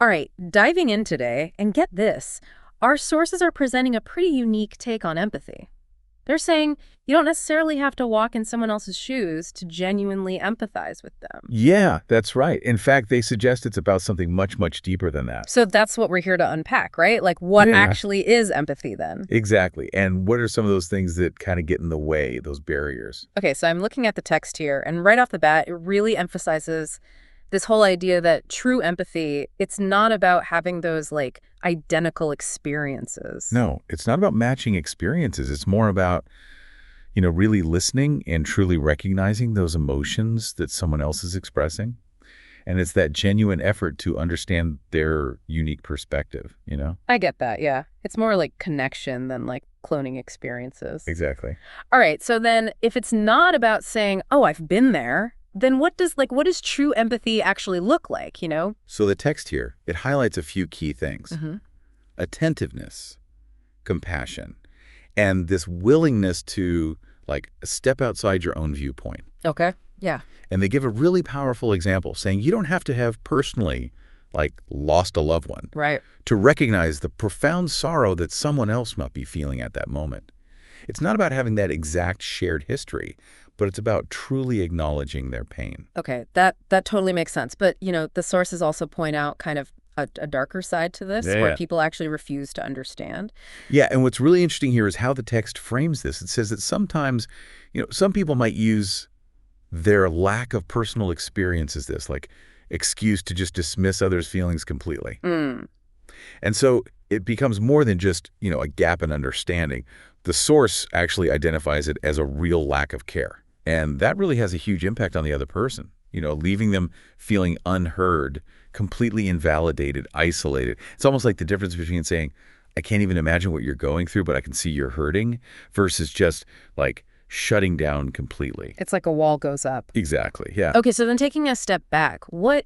All right, diving in today, and get this, our sources are presenting a pretty unique take on empathy. They're saying you don't necessarily have to walk in someone else's shoes to genuinely empathize with them. Yeah, that's right. In fact, they suggest it's about something much, much deeper than that. So that's what we're here to unpack, right? Like, what Yeah. actually is empathy then? Exactly. And what are some of those things that kind of get in the way, those barriers? Okay, so I'm looking at the text here, and right off the bat, it really emphasizes this whole idea that true empathy, it's not about having those like identical experiences. No, it's not about matching experiences. It's more about, really listening and truly recognizing those emotions that someone else is expressing. And it's that genuine effort to understand their unique perspective. I get that, yeah. It's more like connection than like cloning experiences. Exactly. All right, so then if it's not about saying, "Oh, I've been there," then what does true empathy actually look like? So the text here, it highlights a few key things. Mm-hmm. Attentiveness, compassion, and this willingness to step outside your own viewpoint. Okay. Yeah. And they give a really powerful example saying you don't have to have personally lost a loved one Right. to recognize the profound sorrow that someone else might be feeling at that moment. It's not about having that exact shared history, but it's about truly acknowledging their pain. Okay, that totally makes sense. But, the sources also point out kind of a darker side to this, where Yeah. people actually refuse to understand. Yeah, and what's really interesting here is how the text frames this. It says that sometimes, some people might use their lack of personal experience as this, excuse to just dismiss others' feelings completely. Mm. And so it becomes more than just, a gap in understanding. The source actually identifies it as a real lack of care. And that really has a huge impact on the other person, leaving them feeling unheard, completely invalidated, isolated. It's almost like the difference between saying, I can't even imagine what you're going through, but I can see you're hurting, versus just shutting down completely. It's like a wall goes up. Exactly, yeah. Okay, so then taking a step back, what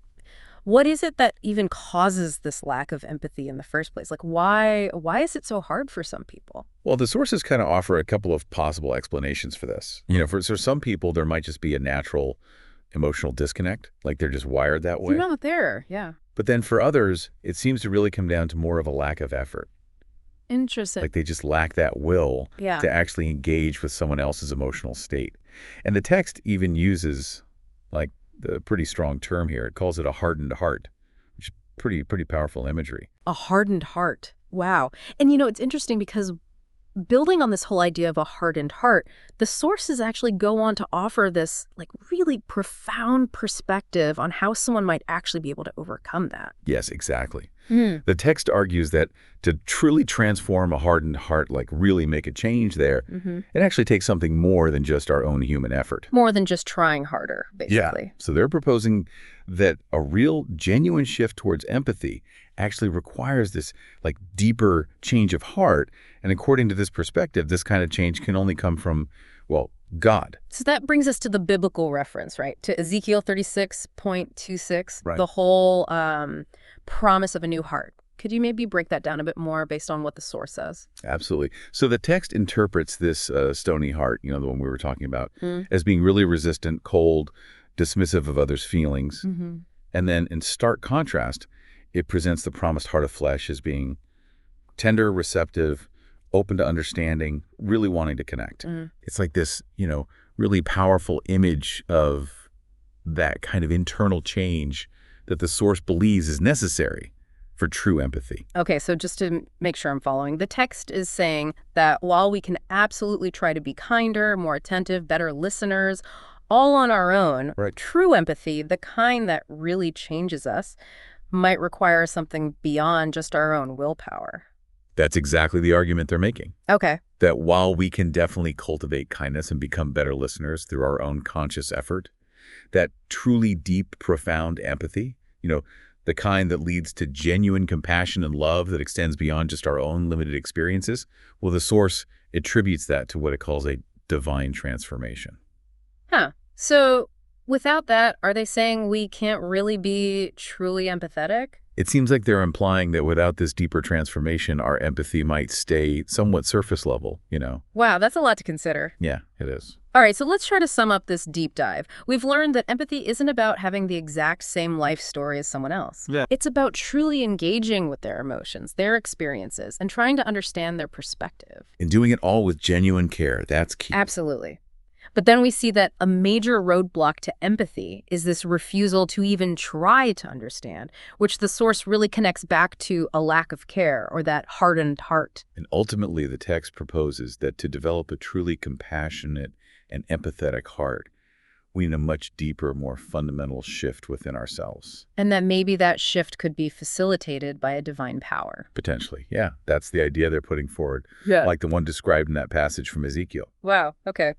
is it that even causes this lack of empathy in the first place? Like, why is it so hard for some people? Well, the sources kind of offer a couple of possible explanations for this. For some people, there might just be a natural emotional disconnect, like they're just wired that way. Not there, yeah. But then for others, it seems to really come down to more of a lack of effort. Interesting. Like they just lack that will Yeah. to actually engage with someone else's emotional state. And the text even uses the pretty strong term here. It calls it a hardened heart, which is pretty powerful imagery. A hardened heart. Wow. And it's interesting because building on this whole idea of a hardened heart, the sources actually go on to offer this really profound perspective on how someone might actually be able to overcome that. Yes, exactly. Mm. The text argues that to truly transform a hardened heart, really make a change there, it actually takes something more than just our own human effort. More than just trying harder, basically. So they're proposing that a real, genuine shift towards empathy actually requires this deeper change of heart. And according to this perspective, this kind of change can only come from, God. So that brings us to the biblical reference, right? To Ezekiel 36.26, Right. the whole promise of a new heart. Could you maybe break that down a bit more based on what the source says? Absolutely. So the text interprets this stony heart, the one we were talking about, Mm. as being really resistant, cold, dismissive of others' feelings. Mm-hmm. And then in stark contrast, it presents the promised heart of flesh as being tender, receptive, open to understanding, really wanting to connect. Mm. It's like this, really powerful image of that kind of internal change that the source believes is necessary for true empathy. Okay, so just to make sure I'm following, the text is saying that while we can absolutely try to be kinder, more attentive, better listeners, all on our own, Right. true empathy, the kind that really changes us, might require something beyond just our own willpower. That's exactly the argument they're making. Okay. That while we can definitely cultivate kindness and become better listeners through our own conscious effort, that truly deep, profound empathy, the kind that leads to genuine compassion and love that extends beyond just our own limited experiences, well, the source attributes that to what it calls a divine transformation. Huh. So without that, are they saying we can't really be truly empathetic? It seems like they're implying that without this deeper transformation, our empathy might stay somewhat surface level. Wow, that's a lot to consider. Yeah, it is. All right, so let's try to sum up this deep dive. We've learned that empathy isn't about having the exact same life story as someone else. Yeah. It's about truly engaging with their emotions, their experiences, and trying to understand their perspective. And doing it all with genuine care, that's key. Absolutely. But then we see that a major roadblock to empathy is this refusal to even try to understand, which the source really connects back to a lack of care or that hardened heart. And ultimately, the text proposes that to develop a truly compassionate and empathetic heart, we need a much deeper, more fundamental shift within ourselves. And that maybe that shift could be facilitated by a divine power. Potentially, yeah. That's the idea they're putting forward, Yeah. like the one described in that passage from Ezekiel. Wow. Okay.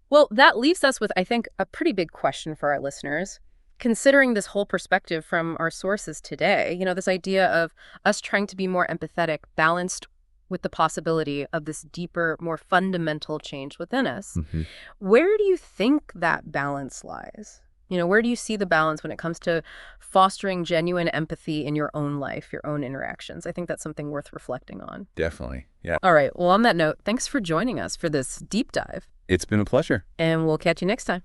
Well, that leaves us with, I think, a pretty big question for our listeners. Considering this whole perspective from our sources today, this idea of us trying to be more empathetic, balanced with the possibility of this deeper, more fundamental change within us, Hmm. where do you think that balance lies? Where do you see the balance when it comes to fostering genuine empathy in your own life, your own interactions? I think that's something worth reflecting on. Definitely, yeah. All right. Well, on that note, thanks for joining us for this deep dive, It's been a pleasure. and we'll catch you next time.